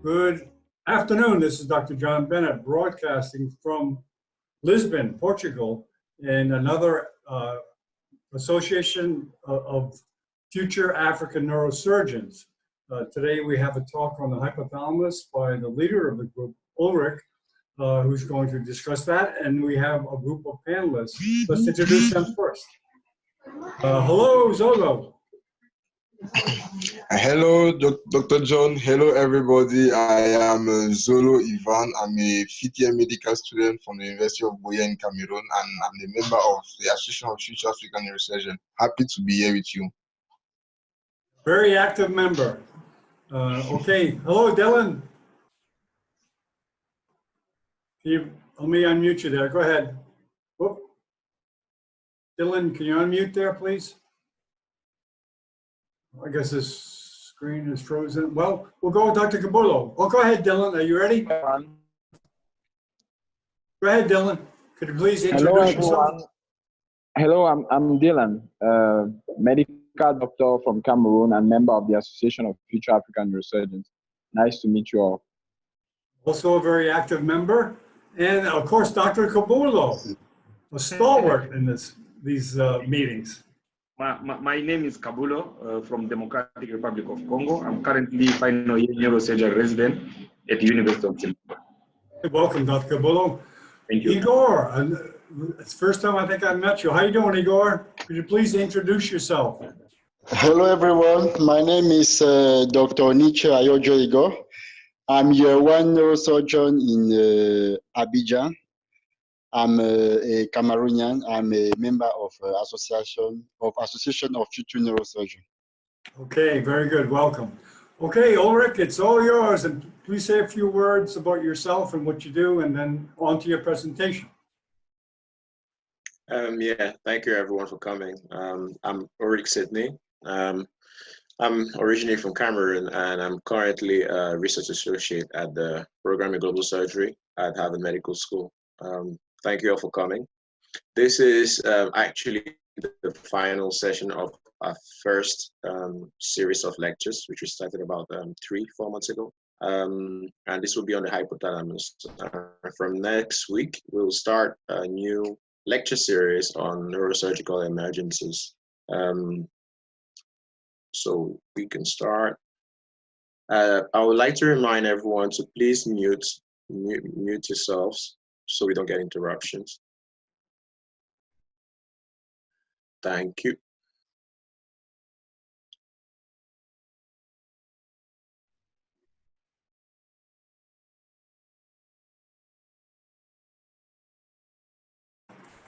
Good afternoon. This is Dr. John Bennett broadcasting from Lisbon, Portugal, in another Association of Future African Neurosurgeons. Today we have a talk on the hypothalamus by the leader of the group, Ulrick, who's going to discuss that, and we have a group of panelists. Let's introduce them first. Hello, Zolo. Hello, Dr. John. Hello, everybody. I am Zolo Ivan. I'm a fifth year medical student from the University of Buea in Cameroon, and I'm a member of the Association of Future African Neurosurgeons. Happy to be here with you. Very active member. Okay. Hello, Dylan. Let me unmute you there. Go ahead. Whoop. Dylan, can you unmute there, please? I guess this screen is frozen. Well, we'll go with Dr. Kabulo. Oh, go ahead, Dylan. Are you ready? Go ahead, Dylan. Could you please introduce yourself? Hello, I'm Dylan, medical doctor from Cameroon and member of the Association of Future African Neurosurgeons. Nice to meet you all. Also a very active member. And of course, Dr. Kabulo, a stalwart in these meetings. My name is Kabulo from Democratic Republic of Congo. I'm currently final year neurosurgery resident at the University of Zimbabwe. Welcome, Dr. Kabulo. Thank you. Igor, it's the first time I think I've met you. How are you doing, Igor? Could you please introduce yourself? Hello, everyone. My name is Dr. Nietzsche Ayojo Igor. I'm year one neurosurgeon in Abidjan. I'm a Cameroonian. I'm a member of Association of Future Neurosurgeons. Okay, very good. Welcome. Okay, Ulrick, it's all yours. And please say a few words about yourself and what you do, and then on to your presentation. Yeah, thank you everyone for coming. I'm Ulrick Sidney. I'm originally from Cameroon, and I'm currently a research associate at the program in global surgery at Harvard Medical School. Thank you all for coming. This is actually the final session of our first series of lectures, which we started about 3-4 months ago. And this will be on the hypothalamus. From next week, we'll start a new lecture series on neurosurgical emergencies. So we can start. I would like to remind everyone to please mute yourselves so we don't get interruptions. Thank you.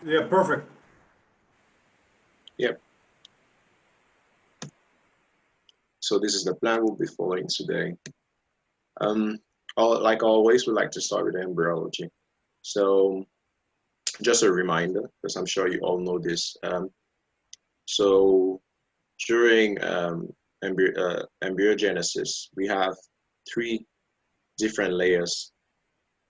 Yeah, perfect. Yep. So this is the plan we'll be following today. Like always, we like to start with embryology. So just a reminder, because I'm sure you all know this. So during embryogenesis, we have 3 different layers: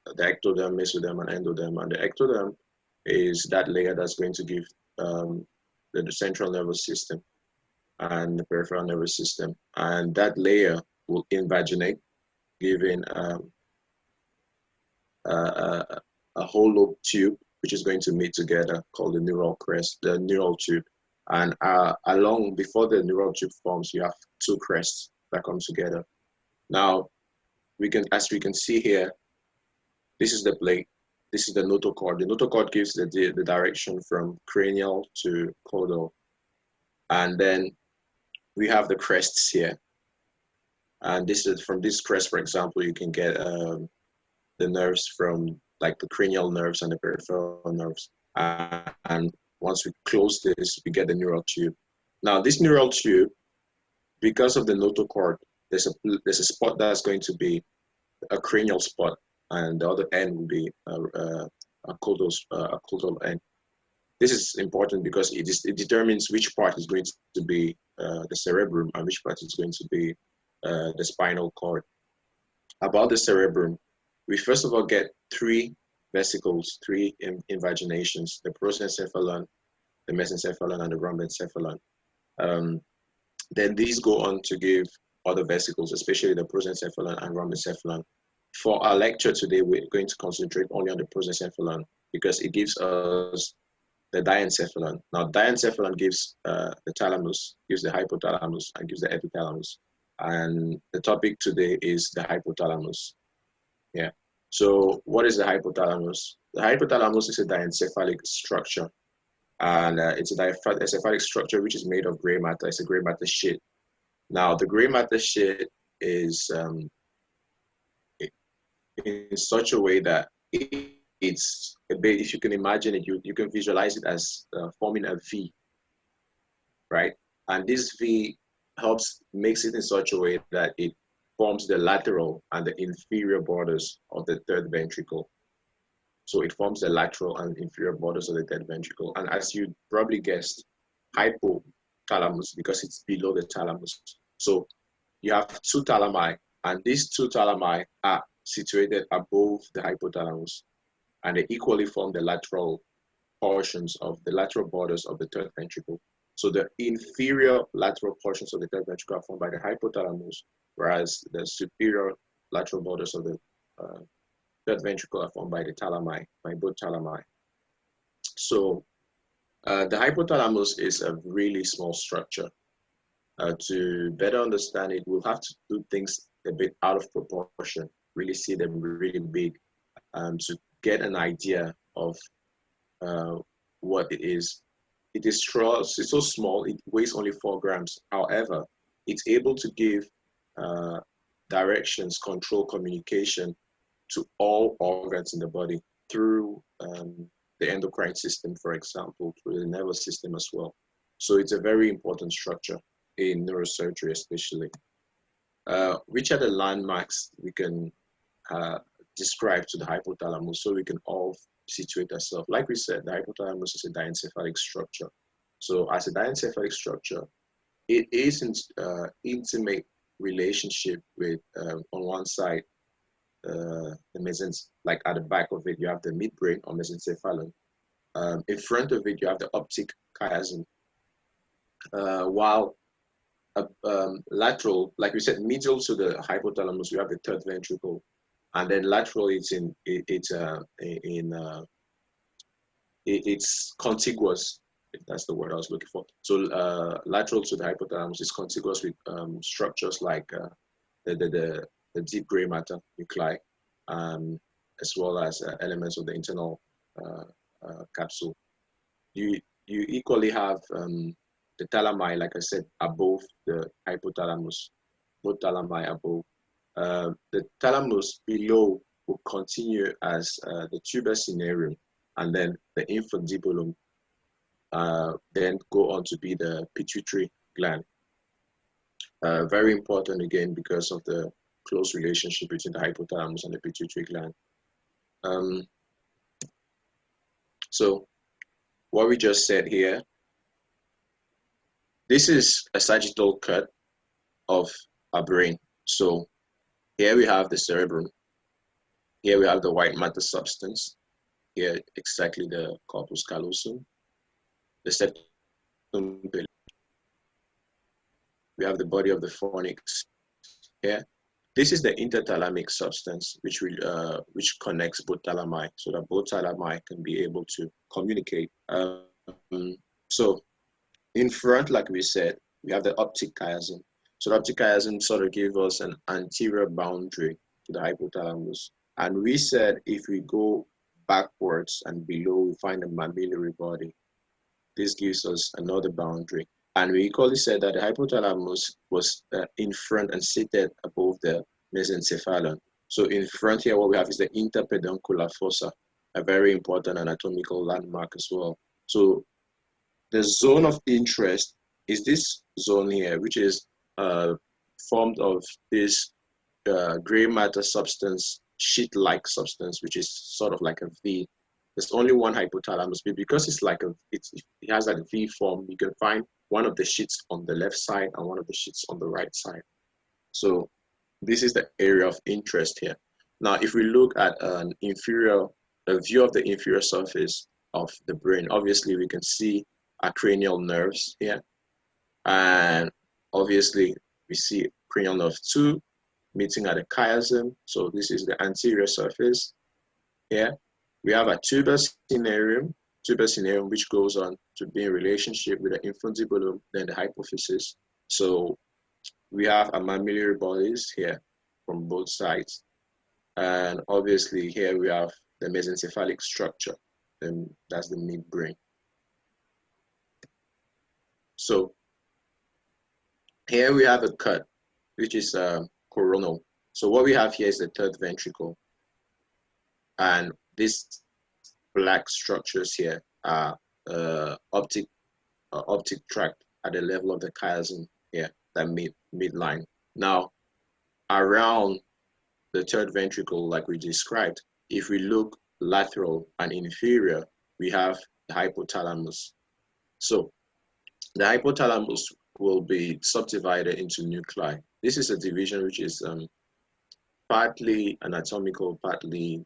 the ectoderm, mesoderm, and endoderm. And the ectoderm is that layer that's going to give the central nervous system and the peripheral nervous system. And that layer will invaginate, giving a hollow tube, which is going to meet together, called the neural crest, the neural tube. And before the neural tube forms, you have 2 crests that come together. Now, as we can see here, this is the plate. This is the notochord. The notochord gives the direction from cranial to caudal. And then we have the crests here. And this is from this crest, for example, you can get the nerves from like the cranial nerves and the peripheral nerves. And once we close this, we get the neural tube. Now this neural tube, because of the notochord, there's a spot that's going to be a cranial spot, and the other end will be a caudal end. This is important because it determines which part is going to be the cerebrum and which part is going to be the spinal cord. About the cerebrum, we first of all get 3 vesicles, 3 invaginations: the prosencephalon, the mesencephalon, and the rhombencephalon. Then these go on to give other vesicles, especially the prosencephalon and rhombocephalon. For our lecture today, we're going to concentrate only on the prosencephalon because it gives us the diencephalon. Now, diencephalon gives the thalamus, gives the hypothalamus, and gives the epithalamus. And the topic today is the hypothalamus. Yeah. So what is the hypothalamus? The hypothalamus is a diencephalic structure. And it's a diencephalic structure which is made of gray matter. It's a gray matter sheet. Now, the gray matter sheet is in such a way that it's a bit, if you can imagine it, you can visualize it as forming a V, right? And this V makes it in such a way that it forms the lateral and the inferior borders of the third ventricle. So it forms the lateral and inferior borders of the third ventricle. And as you probably guessed, hypothalamus, because it's below the thalamus. So you have two thalami, and these two thalami are situated above the hypothalamus, and they equally form the lateral portions of the lateral borders of the third ventricle. So the inferior lateral portions of the third ventricle are formed by the hypothalamus, whereas the superior lateral borders of the third ventricle are formed by the thalami, by both thalami. So the hypothalamus is a really small structure. To better understand it, we'll have to do things a bit out of proportion, really see them really big, to get an idea of what it is. It is it's so small, it weighs only 4 grams. However, it's able to give directions, control, communication to all organs in the body through the endocrine system, for example, through the nervous system as well. So it's a very important structure in neurosurgery especially. Which are the landmarks we can describe to the hypothalamus so we can all situate ourselves? Like we said, the hypothalamus is a diencephalic structure. So as a diencephalic structure, it is in intimate relationship with, on one side, the mesencephalon, like at the back of it, you have the midbrain or mesencephalon. In front of it, you have the optic chiasm. While lateral, like we said, medial to the hypothalamus, you have the third ventricle, and then lateral, it's contiguous, if that's the word I was looking for. So lateral to the hypothalamus is contiguous with structures like the deep gray matter nuclei, as well as elements of the internal capsule. You equally have the thalami, like I said, above the hypothalamus, both thalami above. The thalamus below will continue as the tuber cinereum, and then the infundibulum, then go on to be the pituitary gland. Very important again because of the close relationship between the hypothalamus and the pituitary gland. So what we just said here, this is a sagittal cut of our brain. So here we have the cerebrum. Here we have the white matter substance. Here exactly the corpus callosum. The septum. We have the body of the fornix here. This is the interthalamic substance which connects both thalami, so that both thalami can be able to communicate. So in front, like we said, we have the optic chiasm. So the optic chiasm sort of gives us an anterior boundary to the hypothalamus. And we said if we go backwards and below, we find the mammillary body. This gives us another boundary. And we equally said that the hypothalamus was in front and seated above the mesencephalon. So in front here, what we have is the interpeduncular fossa, a very important anatomical landmark as well. So the zone of interest is this zone here, which is formed of this gray matter substance, sheet-like substance, which is sort of like a V. There's only one hypothalamus, but because it's like it has that V form, you can find one of the sheets on the left side and one of the sheets on the right side. So this is the area of interest here. Now, if we look at a view of the inferior surface of the brain, obviously we can see our cranial nerves here. And obviously we see cranial nerve 2 meeting at the chiasm. So this is the anterior surface. Here we have a tuberous cinereum, which goes on to be in relationship with the infundibulum, then the hypophysis. So we have a mammillary bodies here from both sides. And obviously here we have the mesencephalic structure, and that's the midbrain. So here we have a cut, which is coronal. So what we have here is the third ventricle. And these black structures here are optic tract at the level of the chiasm here, that midline. Now, around the third ventricle, like we described, if we look lateral and inferior, we have the hypothalamus. So the hypothalamus will be subdivided into nuclei. This is a division which is partly anatomical, partly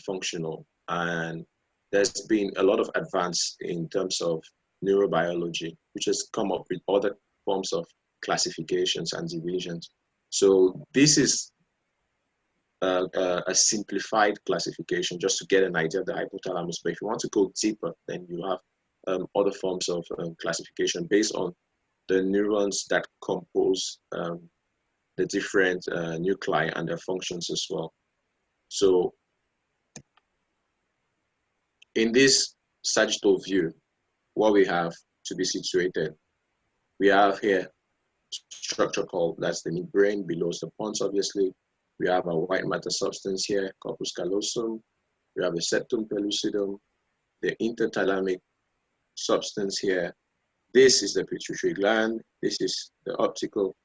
functional, and there's been a lot of advance in terms of neurobiology, which has come up with other forms of classifications and divisions. So this is a simplified classification just to get an idea of the hypothalamus. But if you want to go deeper, then you have other forms of classification based on the neurons that compose the different nuclei and their functions as well. So in this sagittal view, what we have to be situated, we have here structure called, that's the midbrain, below the pons obviously. We have a white matter substance here, corpus callosum. We have a septum pellucidum, the interthalamic substance here. This is the pituitary gland. This is the optical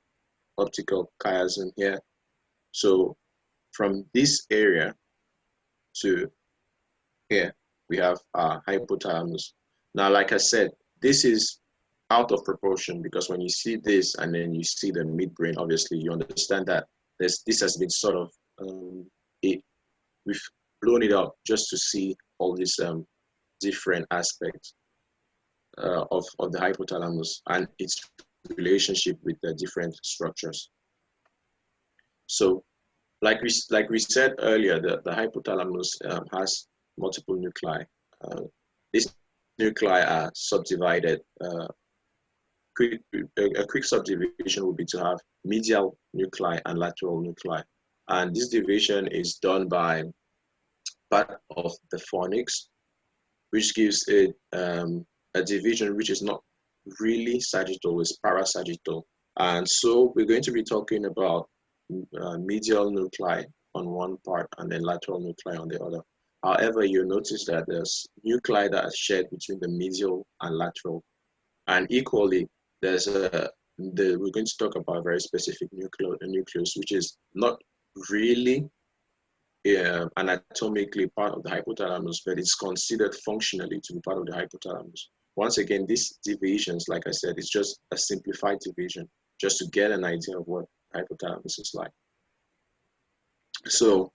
chiasm here. So from this area to here, we have our hypothalamus. Now, like I said, this is out of proportion because when you see this and then you see the midbrain, obviously you understand that this has been sort of, we've blown it up just to see all these different aspects of the hypothalamus and its relationship with the different structures. So like we said earlier, the hypothalamus has multiple nuclei. These nuclei are subdivided. A quick subdivision would be to have medial nuclei and lateral nuclei. And this division is done by part of the fornix, which gives it a division which is not really sagittal, it's parasagittal. And so we're going to be talking about medial nuclei on one part and then lateral nuclei on the other. However, you'll notice that there's nuclei that are shared between the medial and lateral. And equally, there's we're going to talk about a very specific nucleus, which is not really anatomically part of the hypothalamus, but it's considered functionally to be part of the hypothalamus. Once again, these divisions, like I said, it's just a simplified division, just to get an idea of what hypothalamus is like. So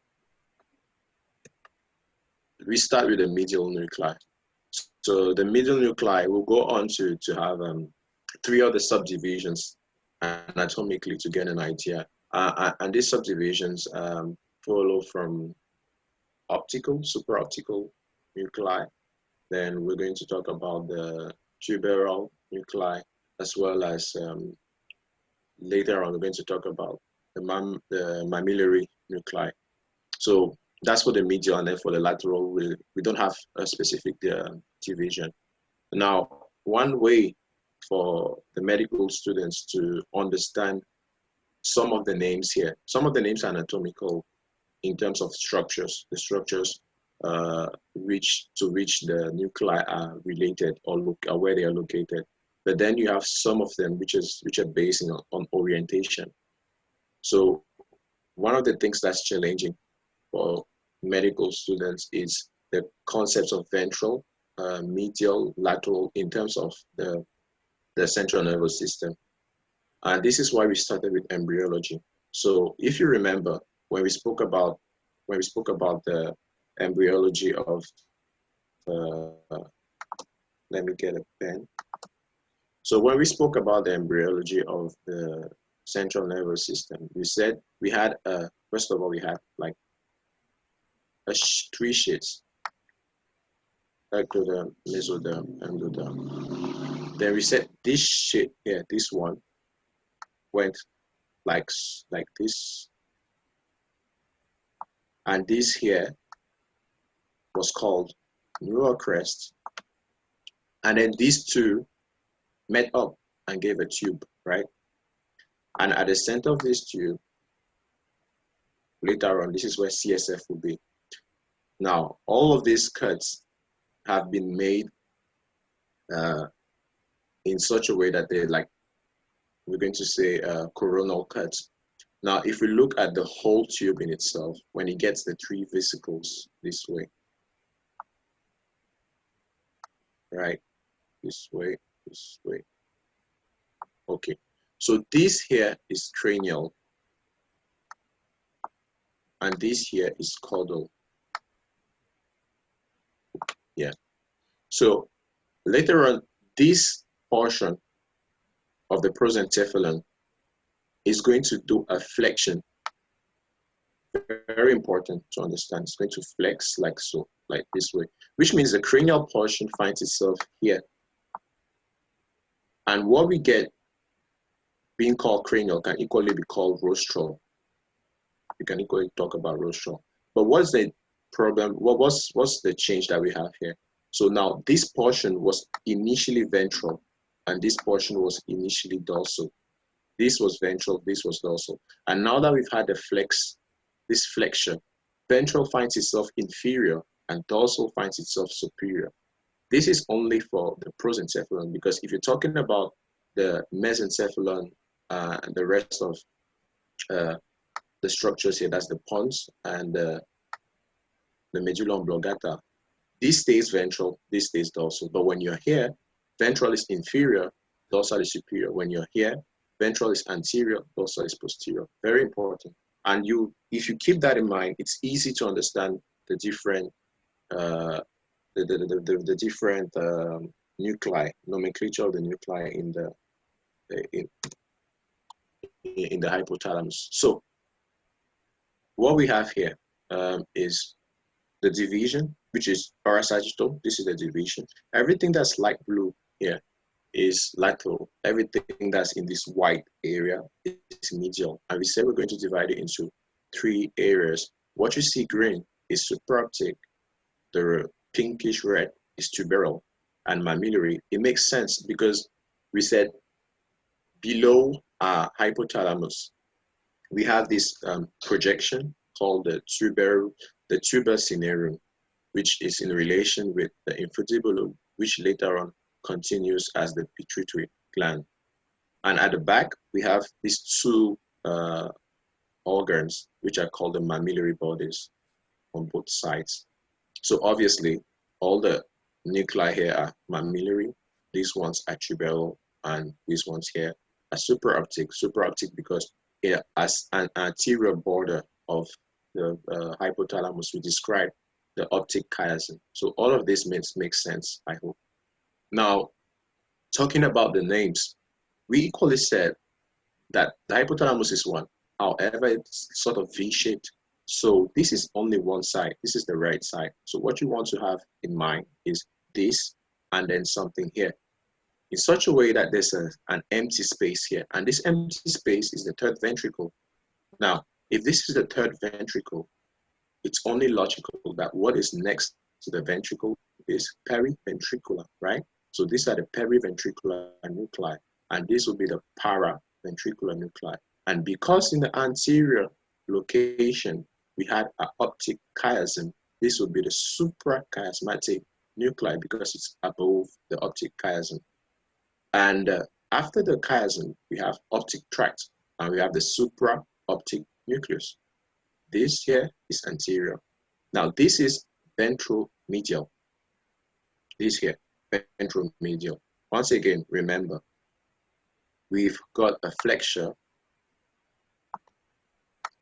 we start with the medial nuclei. So the medial nuclei will go on to have 3 other subdivisions anatomically to get an idea. And these subdivisions follow from optical, supraoptical nuclei. Then we're going to talk about the tuberal nuclei, as well as later on we're going to talk about the mammillary nuclei. So that's for the medial, and then for the lateral, we don't have a specific division. Now, one way for the medical students to understand some of the names here, some of the names are anatomical in terms of structures, the structures to which the nuclei are related or where they are located. But then you have some of them which are based on orientation. So one of the things that's challenging for medical students is the concepts of ventral, medial, lateral in terms of the central nervous system. And this is why we started with embryology. So if you remember, when we spoke about the embryology of let me get a pen. So when we spoke about the embryology of the central nervous system. We said we had, first of all, we had like three sheets: ectoderm, mesoderm, endoderm. Then we said this sheet here, this one, went like this, and this here was called neural crest, and then these two met up and gave a tube, right? And at the center of this tube, later on, this is where CSF will be. Now, all of these cuts have been made in such a way that they're like, we're going to say coronal cuts. Now, if we look at the whole tube in itself, when it gets the three vesicles this way, right? This way, this way. Okay, so this here is cranial, and this here is caudal. Yeah. So later on, this portion of the prosencephalon is going to do a flexion. Very important to understand. It's going to flex like so, like this way, which means the cranial portion finds itself here. And what we get being called cranial can equally be called rostral. We can equally talk about rostral. But what's the problem? What's the change that we have here? So now this portion was initially ventral, and this portion was initially dorsal. This was ventral, this was dorsal. And now that we've had this flexion, ventral finds itself inferior and dorsal finds itself superior. This is only for the prosencephalon, because if you're talking about the mesencephalon and the rest of the structures here, that's the pons and the medulla oblongata, this stays ventral, this stays dorsal. But when you're here, ventral is inferior, dorsal is superior. When you're here, ventral is anterior, dorsal is posterior. Very important. And if you keep that in mind, it's easy to understand the different different nuclei, nomenclature of the nuclei in the hypothalamus. So what we have here is the division, which is parasagittal. This is the division. Everything that's light blue here is lateral. Everything that's in this white area is medial. And we said we're going to divide it into three areas. What you see green is supraoptic. The pinkish red is tuberal, and mammillary. It makes sense because we said below our hypothalamus, we have this projection called the tuber cinerum, which is in relation with the infundibulum, which later on continues as the pituitary gland. And at the back, we have these two organs, which are called the mammillary bodies on both sides. So obviously, all the nuclei here are mammillary, these ones are tuberal, and these ones here are supraoptic. Supraoptic because it has an anterior border of the hypothalamus, we describe the optic chiasm. So all of this makes sense, I hope. Now, talking about the names, we equally said that the hypothalamus is one. However, it's sort of V-shaped. So this is only one side. This is the right side. So what you want to have in mind is this and then something here, in such a way that there's an empty space here. And this empty space is the third ventricle. Now, if this is the third ventricle, it's only logical that what is next to the ventricle is periventricular, right? So these are the periventricular nuclei, and this will be the paraventricular nuclei. And because in the anterior location, we had an optic chiasm, this will be the suprachiasmatic nuclei because it's above the optic chiasm. And after the chiasm, we have optic tract, and we have the supraoptic nucleus. This here is anterior. Now this is ventromedial. This here, ventromedial. Once again, remember, we've got a flexure.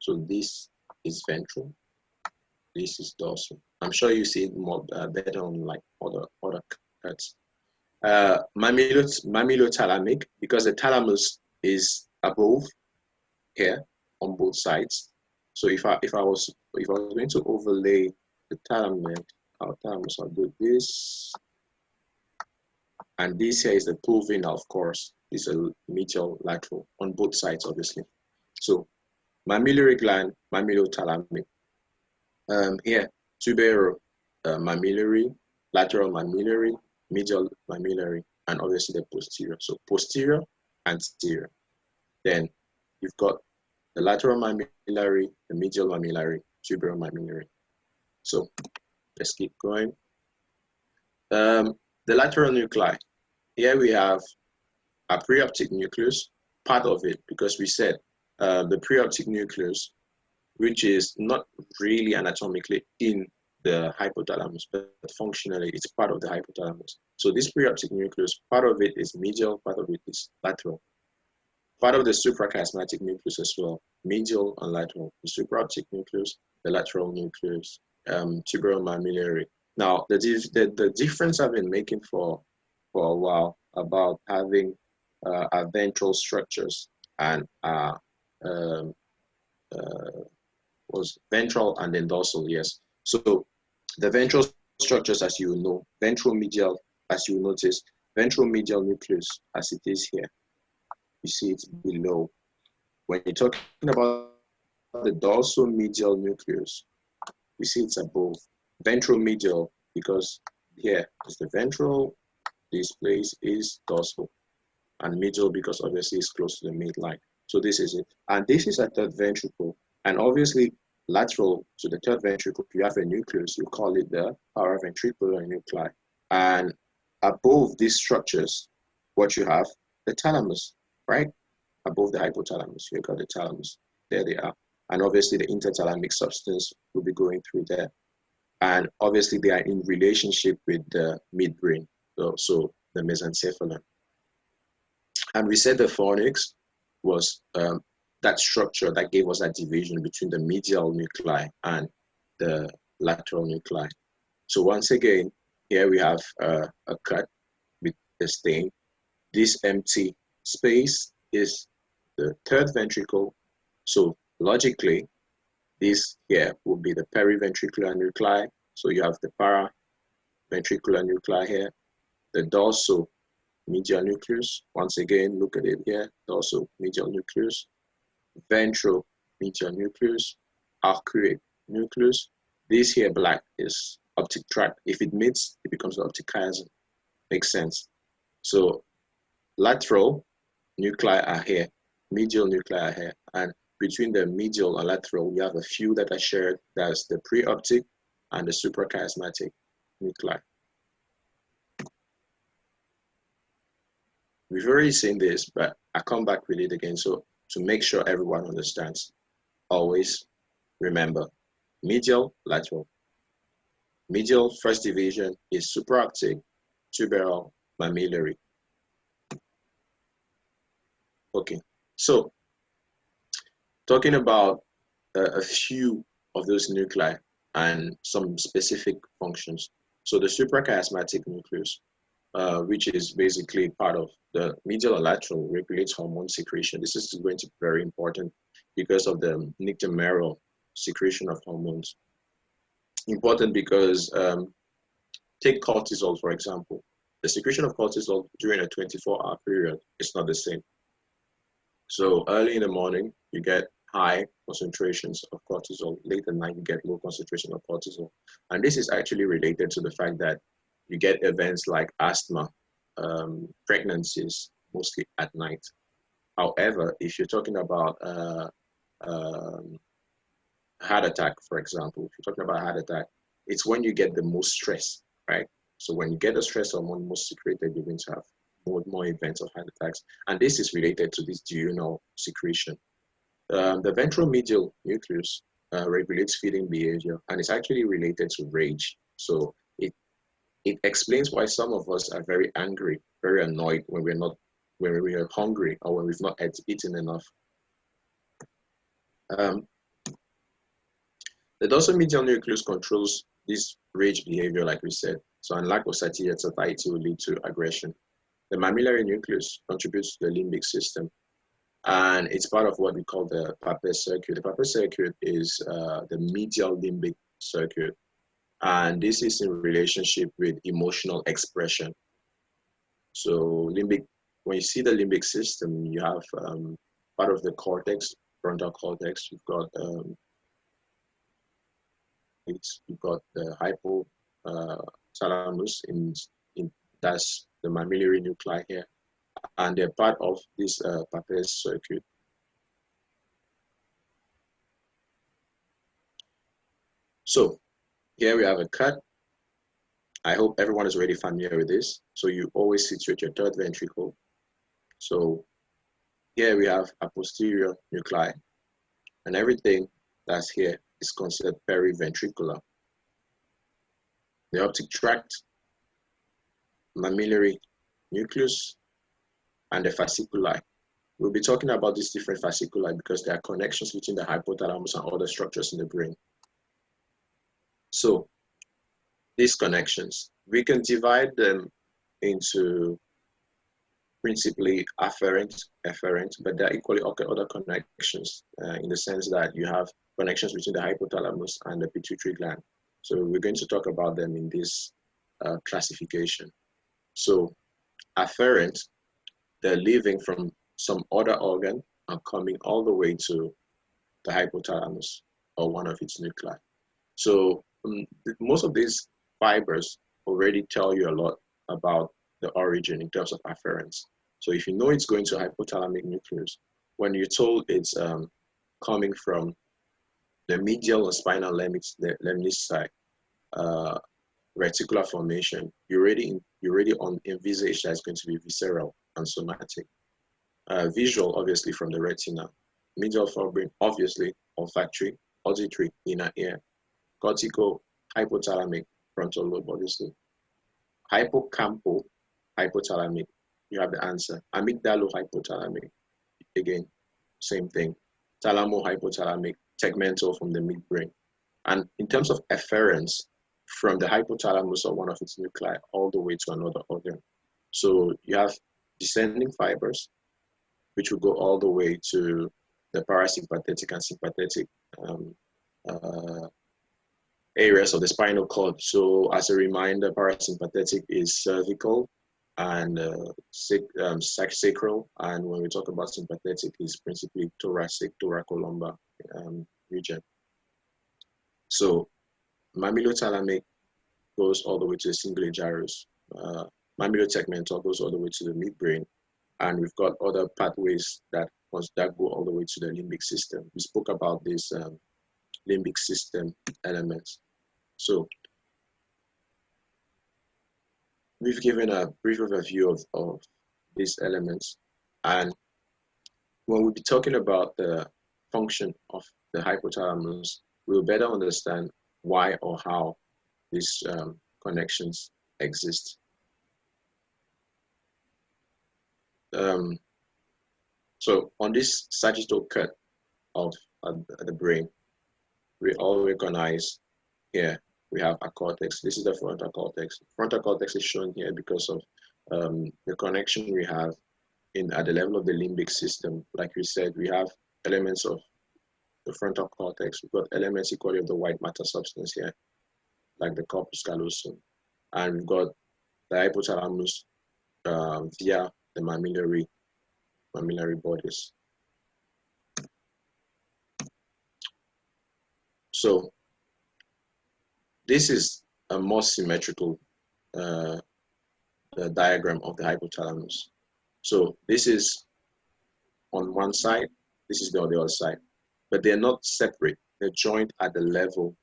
So this is ventral. This is dorsal. I'm sure you see it more better on like other cuts. Mammillothalamic, because the thalamus is above here on both sides. So if I was going to overlay the thalamus, our thalamus, I'll do this, and this here is the pulvina, of course. This is a medial lateral on both sides, obviously. So mammillary gland, mammillothalamic. Here, tubero mammillary, lateral mammillary, medial mammillary, and obviously the posterior. So posterior, anterior. Then you've got the lateral mammillary, the medial mammillary, tubero mammillary. So let's keep going. The lateral nuclei. Here we have a preoptic nucleus, part of it, because we said the preoptic nucleus, which is not really anatomically in the hypothalamus, but functionally it's part of the hypothalamus. So this preoptic nucleus, part of it is medial, part of it is lateral. Part of the suprachiasmatic nucleus as well, medial and lateral. The supraoptic nucleus, the lateral nucleus, tuberomammillary. Now, the difference I've been making for a while about having ventral structures and was ventral and then dorsal, yes. So the ventral structures, as you know, ventral medial, as you notice, ventral medial nucleus, as it is here. You see it's below. When you're talking about the dorsal medial nucleus, you see it's above. Ventral medial, because here is the ventral, this place is dorsal, and medial because obviously it's close to the midline. So this is it. And this is a third ventricle. And obviously lateral to the third ventricle, if you have a nucleus, you call it the paraventricular nuclei. And above these structures, what you have, the thalamus, right? Above the hypothalamus, you got the thalamus. There they are. And obviously the interthalamic substance will be going through there. And obviously they are in relationship with the midbrain, so the mesencephalon. And we said the fornix was that structure that gave us that division between the medial nuclei and the lateral nuclei. So once again, here we have a cut with the stain. This empty space is the third ventricle. So logically, this here will be the periventricular nuclei. So you have the paraventricular nuclei here, the dorsal medial nucleus. Once again, look at it here, dorsal medial nucleus, ventral medial nucleus, arcuate nucleus. This here black is optic tract. If it meets, it becomes the optic chiasm. Makes sense. So lateral nuclei are here, medial nuclei are here, and between the medial and lateral, we have a few that are shared. That's the preoptic and the suprachiasmatic nuclei. We've already seen this, but I come back with it again. So to make sure everyone understands, always remember medial, lateral. Medial first division is supraoptic, tuberal, mammillary. Okay, so talking about a few of those nuclei and some specific functions. So the suprachiasmatic nucleus, which is basically part of the medial and lateral, regulates hormone secretion. This is going to be very important because of the nictomeral secretion of hormones. Important because take cortisol, for example. The secretion of cortisol during a 24-hour period is not the same. So early in the morning, you get high concentrations of cortisol. Late at night, you get low concentration of cortisol. And this is actually related to the fact that you get events like asthma, pregnancies, mostly at night. However, if you're talking about heart attack, for example, if you're talking about heart attack, it's when you get the most stress, right? So when you get the stress hormone most secreted, you're going to have more events of heart attacks. And this is related to this diurnal secretion. The ventral medial nucleus regulates feeding behavior, and it's actually related to rage. So it explains why some of us are very angry, very annoyed when we are hungry or when we've not eaten enough. The dorsal medial nucleus controls this rage behavior, like we said. So, and lack of satiety will lead to aggression. The mammillary nucleus contributes to the limbic system. And it's part of what we call the Papez circuit. The Papez circuit is the medial limbic circuit, and this is in relationship with emotional expression. So limbic, when you see the limbic system, you have part of the cortex, frontal cortex. You've got the hypothalamus in that's the mammillary nuclei here, and they're part of this Papez circuit. So here we have a cut. I hope everyone is already familiar with this. So you always situate your third ventricle. So here we have a posterior nuclei, and everything that's here is considered periventricular. The optic tract, mammillary nucleus, and the fasciculi. We'll be talking about these different fasciculi because there are connections between the hypothalamus and other structures in the brain. So these connections, we can divide them into principally afferent, efferent, but there are equally other connections in the sense that you have connections between the hypothalamus and the pituitary gland. So we're going to talk about them in this classification. So afferent, they're leaving from some other organ and coming all the way to the hypothalamus or one of its nuclei. So most of these fibers already tell you a lot about the origin in terms of afferents. So if you know it's going to hypothalamic nucleus, when you're told it's coming from the medial and spinal lemnisci reticular formation, you already envisage that it's going to be visceral and somatic. Visual, obviously, from the retina. Medial forebrain, obviously, olfactory, auditory, inner ear. Cortico, hypothalamic, frontal lobe, obviously. Hippocampo, hypothalamic, you have the answer. Amygdalo-hypothalamic, again, same thing. Thalamo-hypothalamic, tegmental from the midbrain. And in terms of efferents, from the hypothalamus or one of its nuclei all the way to another organ. So you have descending fibers, which will go all the way to the parasympathetic and sympathetic areas of the spinal cord. So as a reminder, parasympathetic is cervical and sacral, and when we talk about sympathetic, is principally thoracic, thoracolumbar region. So mammillothalamic goes all the way to the cingulate gyrus. Mammillategmental goes all the way to the midbrain, and we've got other pathways that go all the way to the limbic system. We spoke about these limbic system elements. So we've given a brief overview of these elements, and when we'll be talking about the function of the hypothalamus, we'll better understand why or how these connections exist. So on this sagittal cut of the brain, we all recognize here we have a cortex. This is the frontal cortex. Frontal cortex is shown here because of the connection we have at the level of the limbic system. Like we said, we have elements of the frontal cortex. We've got elements equally of the white matter substance here, like the corpus callosum. And we've got the hypothalamus via the mammillary bodies. So this is a more symmetrical diagram of the hypothalamus. So this is on one side, this is on the other side, but they're not separate. They're joined at the level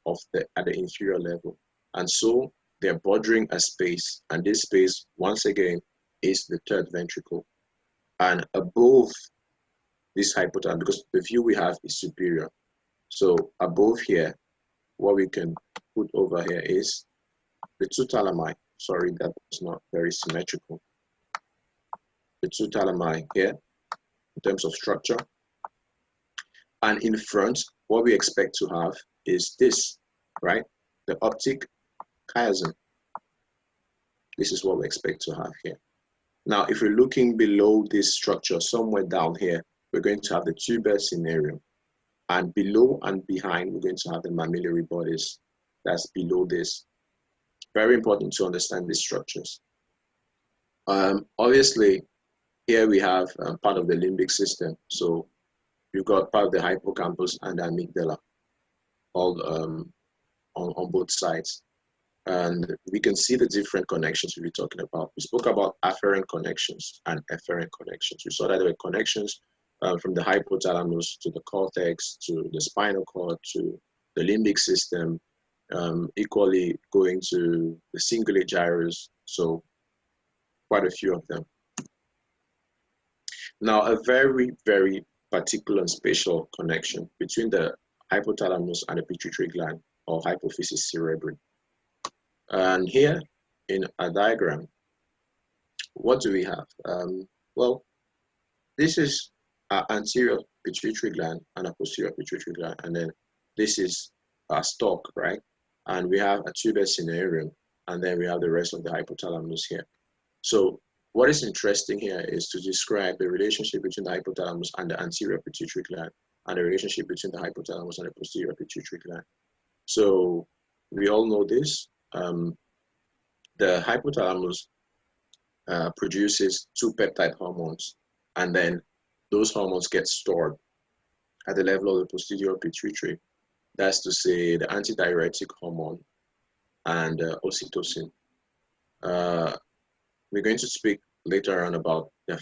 of at the inferior level, and so they're bordering a space, and this space once again is the third ventricle. And above this hypothalamus, because the view we have is superior, so above here, what we can put over here is the two thalami. Sorry, that was not very symmetrical. The two thalami here in terms of structure. And in front, what we expect to have is this, right? The optic chiasm. This is what we expect to have here. Now, if we're looking below this structure, somewhere down here, we're going to have the tuber cinereum. And below and behind, we're going to have the mammillary bodies. That's below this. Very important to understand these structures. Obviously, here we have part of the limbic system. So you've got part of the hippocampus and the amygdala, all on both sides. And we can see the different connections we were talking about. We spoke about afferent connections and efferent connections. We saw that there were connections from the hypothalamus to the cortex, to the spinal cord, to the limbic system, equally going to the cingulate gyrus. So quite a few of them. Now, a very, very particular and spatial connection between the hypothalamus and the pituitary gland, or hypophysis cerebri. And here in a diagram, what do we have? Well, this is our anterior pituitary gland and a posterior pituitary gland, and then this is our stalk, right? And we have a tuber cinereum, and then we have the rest of the hypothalamus here. So what is interesting here is to describe the relationship between the hypothalamus and the anterior pituitary gland, and the relationship between the hypothalamus and the posterior pituitary gland. So we all know this. The hypothalamus produces two peptide hormones, and then those hormones get stored at the level of the posterior pituitary. That's to say the antidiuretic hormone and oxytocin. We're going to speak later on about the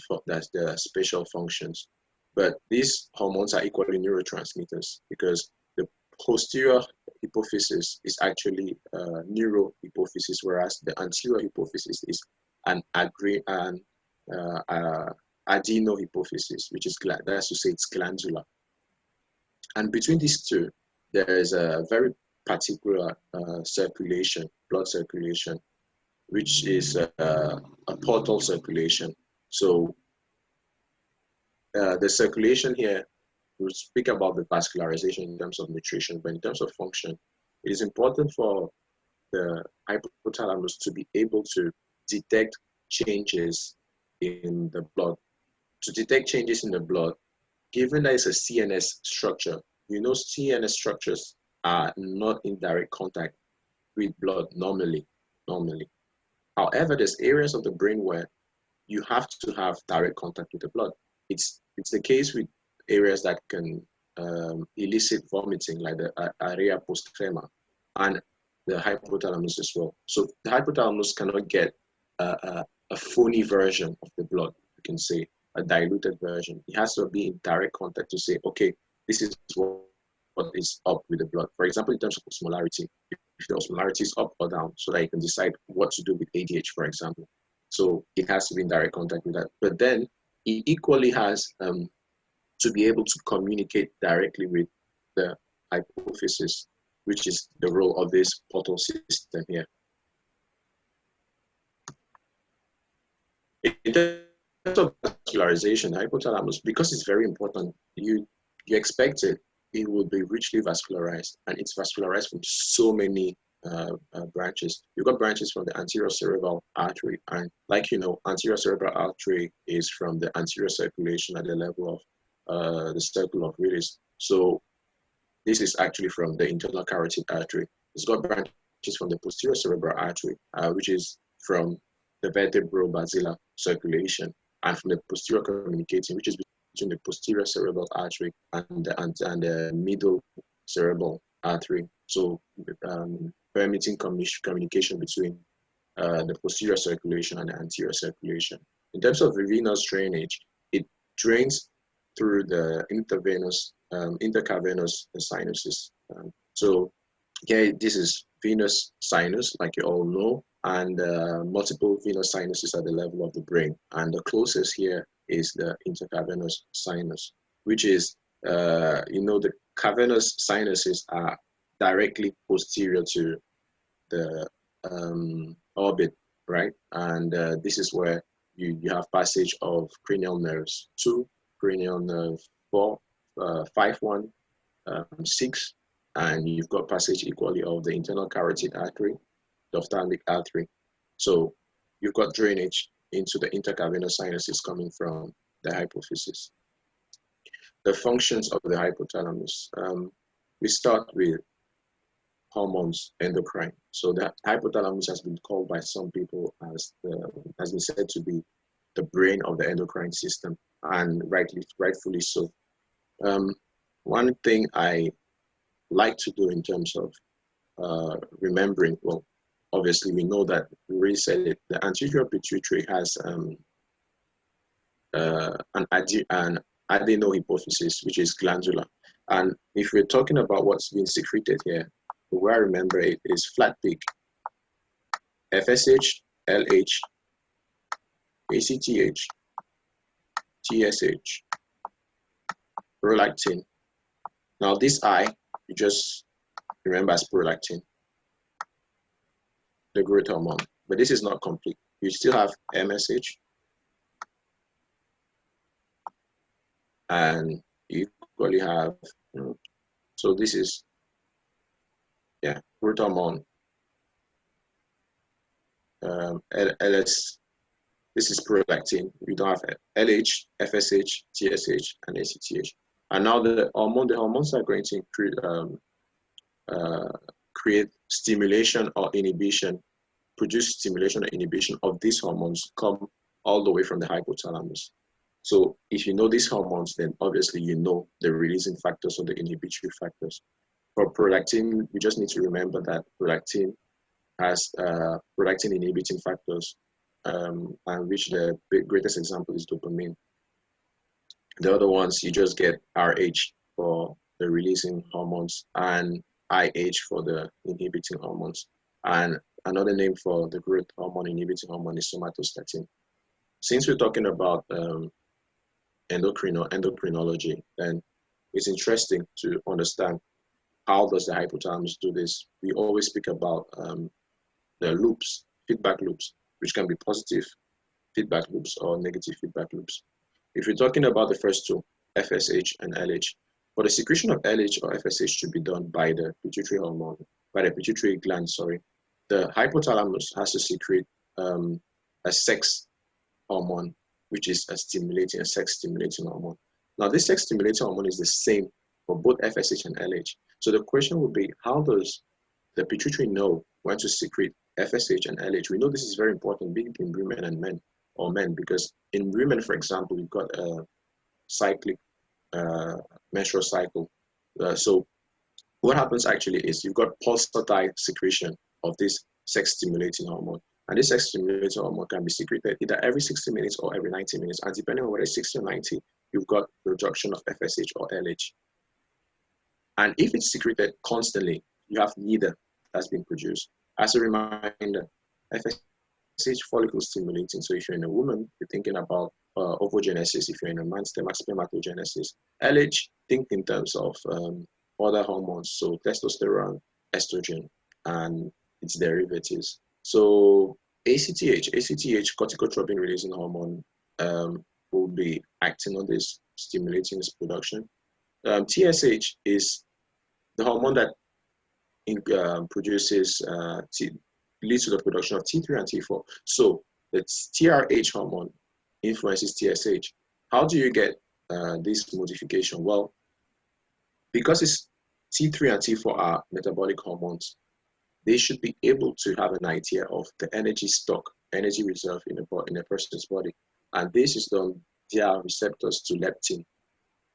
spatial functions, but these hormones are equally neurotransmitters because the posterior hypophysis is actually neurohypophysis, whereas the anterior hypophysis is an adenohypophysis, which is that's to say it's glandular. And between these two, there is a very particular circulation, blood circulation, which is a portal circulation. So the circulation here, we'll speak about the vascularization in terms of nutrition, but in terms of function, it is important for the hypothalamus to be able to detect changes in the blood. To detect changes in the blood, given that it's a CNS structure, you know CNS structures are not in direct contact with blood normally. However, there's areas of the brain where you have to have direct contact with the blood. It's the case with areas that can elicit vomiting, like the area postrema and the hypothalamus as well. So the hypothalamus cannot get a phony version of the blood, you can say, a diluted version. It has to be in direct contact to say, okay, this is what is up with the blood. For example, in terms of osmolarity, if the osmolarity is up or down, so that you can decide what to do with ADH, for example. So it has to be in direct contact with that. But then it equally has to be able to communicate directly with the hypophysis, which is the role of this portal system here. In terms of vascularization, the hypothalamus, because it's very important, you expect it will be richly vascularized, and it's vascularized from so many branches. You've got branches from the anterior cerebral artery, and like you know, anterior cerebral artery is from the anterior circulation at the level of the circle of Willis. So this is actually from the internal carotid artery. It's got branches from the posterior cerebral artery, which is from the vertebro-basilar circulation, and from the posterior communicating, which is between the posterior cerebral artery and the middle cerebral artery. So permitting communication between the posterior circulation and the anterior circulation. In terms of the venous drainage, it drains through the intercavernous sinuses. So yeah, this is venous sinus, like you all know, and multiple venous sinuses at the level of the brain. And the closest here is the intercavernous sinus, which is, the cavernous sinuses are directly posterior to the orbit, right? And this is where you have passage of cranial nerves 2, cranial nerve 4, 5, 1, 6, and you've got passage equally of the internal carotid artery, the ophthalmic artery. So you've got drainage into the intercavernous sinuses coming from the hypophysis. The functions of the hypothalamus. We start with hormones, endocrine. So the hypothalamus has been called by some people as has been said to be the brain of the endocrine system, and rightfully so. One thing I like to do in terms of remembering, well, obviously we know that we already said it, the anterior pituitary has an adenohypophysis, which is glandular. And if we're talking about what's being secreted here, the way I remember it is flat peak, FSH, LH, ACTH, TSH, prolactin. Now this I, you just remember as prolactin, the growth hormone, but this is not complete. You still have MSH, and you equally have, so this is, yeah, growth hormone, LS, this is prolactin. We don't have LH, FSH, TSH, and ACTH. And now the hormones are going to create stimulation or inhibition, produce stimulation or inhibition of these hormones come all the way from the hypothalamus. So if you know these hormones, then obviously you know the releasing factors or the inhibitory factors. For prolactin, we just need to remember that prolactin has prolactin inhibiting factors, and which the greatest example is dopamine. The other ones, you just get RH for the releasing hormones and IH for the inhibiting hormones. And another name for the growth hormone inhibiting hormone is somatostatin. Since we're talking about endocrinology, then it's interesting to understand how does the hypothalamus do this. We always speak about the loops, feedback loops, which can be positive feedback loops or negative feedback loops. If you're talking about the first two, FSH and LH, for the secretion of LH or FSH to be done by the pituitary hormone, by the pituitary gland, sorry, the hypothalamus has to secrete a sex hormone, which is a sex stimulating hormone. Now, this sex stimulating hormone is the same for both FSH and LH. So the question would be, how does the pituitary know when to secrete FSH and LH? We know this is very important, be it in women and men, or men, because in women, for example, you've got a cyclic menstrual cycle. So what happens actually is you've got pulsatile secretion of this sex stimulating hormone. And this sex stimulating hormone can be secreted either every 60 minutes or every 90 minutes. And depending on whether it's 60 or 90, you've got production of FSH or LH. And if it's secreted constantly, you have neither that's been produced. As a reminder, FSH follicle stimulating. So if you're in a woman, you're thinking about ovogenesis. If you're in a man, spermatogenesis. LH, think in terms of other hormones, so testosterone, estrogen, and its derivatives. So ACTH, corticotropin releasing hormone, will be acting on this, stimulating this production. TSH is the hormone that produces, leads to the production of T3 and T4. So the TRH hormone influences TSH. How do you get this modification? Well, because it's T3 and T4 are metabolic hormones, they should be able to have an idea of the energy stock, energy reserve in a person's body. And this is done via receptors to leptin.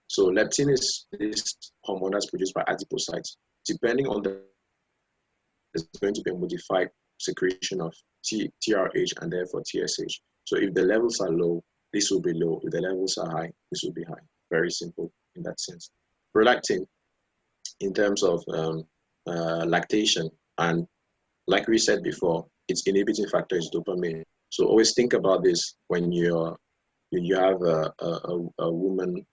So leptin is this hormone that's produced by adipocytes. Depending on there's going to be a modified secretion of TRH and therefore TSH. So if the levels are low, this will be low. If the levels are high, this will be high. Very simple in that sense. Prolactin, in terms of lactation, and like we said before, its inhibiting factor is dopamine. So always think about this when you have a woman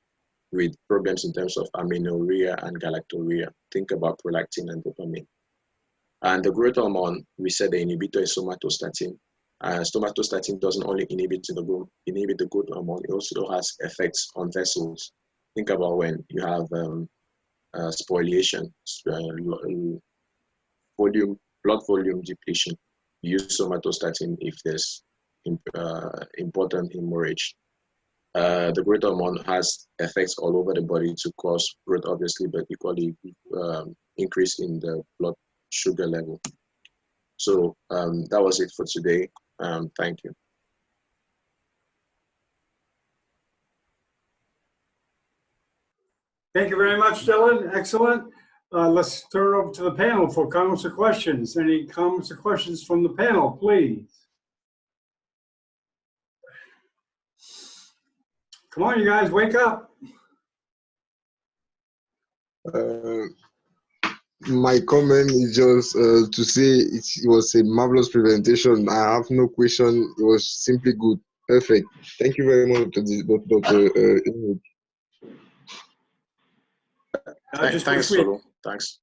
with problems in terms of amenorrhea and galactorrhea. Think about prolactin and dopamine. And the growth hormone, we said the inhibitor is somatostatin. Somatostatin doesn't only inhibit the growth hormone, it also has effects on vessels. Think about when you have spoliation, blood volume depletion. You use somatostatin if there's important hemorrhage. The growth hormone has effects all over the body to cause growth, obviously, but equally increase in the blood sugar level. So that was it for today. Thank you. Thank you very much, Dylan. Excellent. Let's turn it over to the panel for comments or questions. Any comments or questions from the panel, please? Come on, you guys, wake up. My comment is just to say it was a marvelous presentation. I have no question. It was simply good. Perfect. Thank you very much, Dr. Ulrick. Thanks, Solo. Thanks.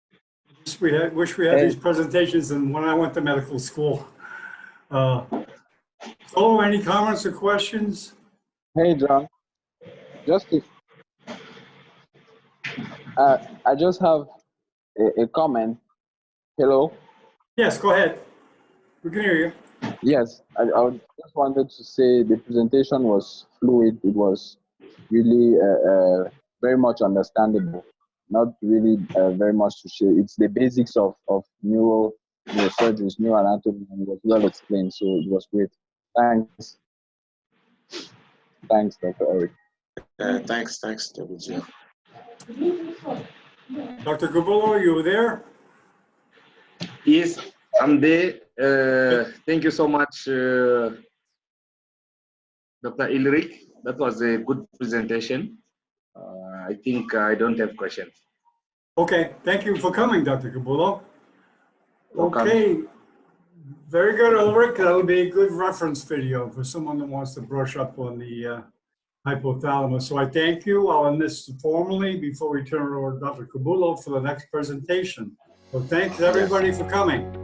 Wish we had these presentations and when I went to medical school. Solo, any comments or questions? Hey, John. I just have a comment. Hello? Yes, go ahead. We can hear you. Yes, I just wanted to say the presentation was fluid. It was really very much understandable. Not really very much to share. It's the basics of neurosurgery, neuroanatomy, and it was well explained, so it was great. Thanks. Thanks, Dr. Ulrick. Thanks, WG. Dr. Gabullo, you there? Yes, I'm there. Thank you so much, Dr. Ulrick. That was a good presentation. I think I don't have questions. Okay, thank you for coming, Dr. Gabullo. Welcome. Okay, very good, Ulrich. That'll be a good reference video for someone that wants to brush up on the hypothalamus. So I thank you. I'll end this formally before we turn it over to Dr. Gabullo for the next presentation. So thanks everybody for coming.